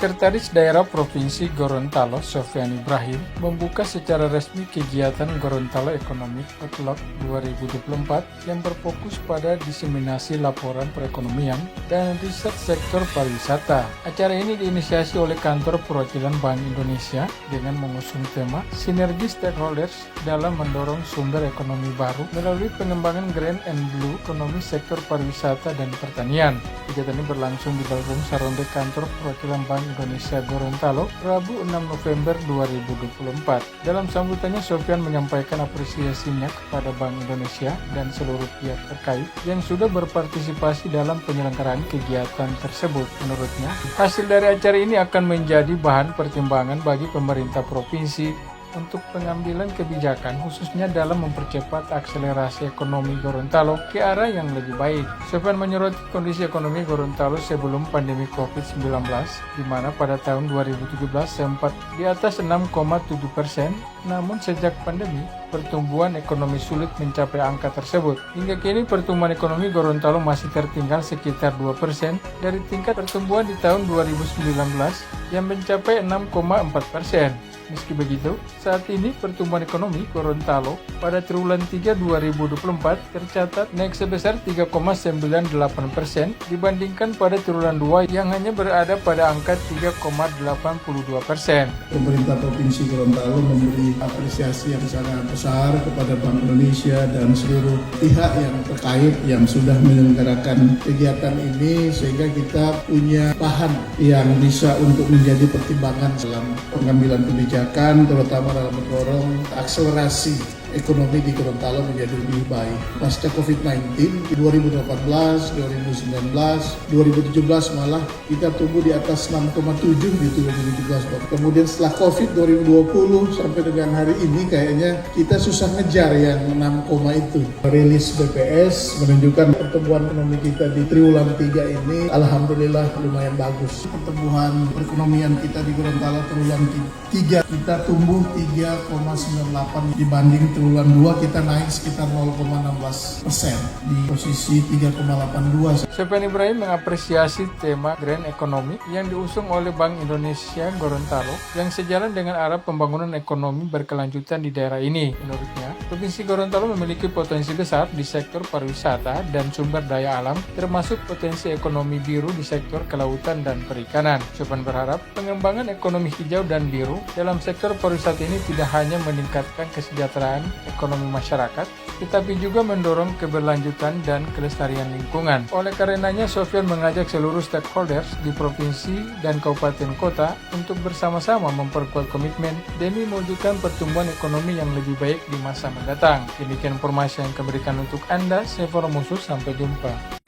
Sekretaris Daerah Provinsi Gorontalo, Sofyan Ibrahim, membuka secara resmi kegiatan Gorontalo Economic Outlook 2024 yang berfokus pada diseminasi laporan perekonomian dan riset sektor pariwisata. Acara ini diinisiasi oleh Kantor Perwakilan Bank Indonesia dengan mengusung tema Sinergi Stakeholders dalam mendorong sumber ekonomi baru melalui pengembangan Green and Blue ekonomi sektor pariwisata dan pertanian. Kegiatan ini berlangsung di Ballroom Saronde Kantor Perwakilan Bank Indonesia Gorontalo, Rabu 6 November 2024. Dalam sambutannya, Sofyan menyampaikan apresiasinya kepada Bank Indonesia dan seluruh pihak terkait yang sudah berpartisipasi dalam penyelenggaraan kegiatan tersebut. Menurutnya, hasil dari acara ini akan menjadi bahan pertimbangan bagi pemerintah provinsi untuk pengambilan kebijakan khususnya dalam mempercepat akselerasi ekonomi Gorontalo ke arah yang lebih baik. Sofyan menyoroti kondisi ekonomi Gorontalo sebelum pandemi COVID-19, di mana pada tahun 2017 sempat di atas 6,7%, namun sejak pandemi, pertumbuhan ekonomi sulit mencapai angka tersebut. Hingga kini pertumbuhan ekonomi Gorontalo masih tertinggal sekitar 2% dari tingkat pertumbuhan di tahun 2019 yang mencapai 6,4%. Meski begitu, saat ini pertumbuhan ekonomi Gorontalo pada triwulan 3 2024 tercatat naik sebesar 3,98% dibandingkan pada triwulan 2 yang hanya berada pada angka 3,82%. Pemerintah Provinsi Gorontalo memberi apresiasi yang sangat besar kepada Bank Indonesia dan seluruh pihak yang terkait yang sudah menyelenggarakan kegiatan ini, sehingga kita punya bahan yang bisa untuk menjadi pertimbangan dalam pengambilan kebijakan, terutama dalam mendorong akselerasi ekonomi di Gorontalo menjadi lebih baik. Pasca COVID-19, 2018, 2019, 2017 malah kita tumbuh di atas 6,7 di 2017. Kemudian setelah COVID 2020 sampai dengan hari ini kayaknya kita susah ngejar yang 6, itu. Rilis BPS menunjukkan pertumbuhan ekonomi kita di triwulan 3 ini alhamdulillah lumayan bagus. Pertumbuhan perekonomian kita di Gorontalo triwulan 3 kita tumbuh 3,98 dibanding triwulan 2 kita naik sekitar 0,16% di posisi 3,82. Sofyan Ibrahim mengapresiasi tema Green Economy yang diusung oleh Bank Indonesia Gorontalo yang sejalan dengan arah pembangunan ekonomi berkelanjutan di daerah ini. Menurutnya, Provinsi Gorontalo memiliki potensi besar di sektor pariwisata dan sumber daya alam, termasuk potensi ekonomi biru di sektor kelautan dan perikanan. Sofyan berharap pengembangan ekonomi hijau dan biru dalam sektor pariwisata ini tidak hanya meningkatkan kesejahteraan ekonomi masyarakat, tetapi juga mendorong keberlanjutan dan kelestarian lingkungan. Oleh karenanya, Sofyan mengajak seluruh stakeholders di provinsi dan kabupaten kota untuk bersama-sama memperkuat komitmen demi mewujudkan pertumbuhan ekonomi yang lebih baik di masa mendatang. Demikian informasi yang kami berikan untuk Anda. Saya Farah Musuh, sampai jumpa.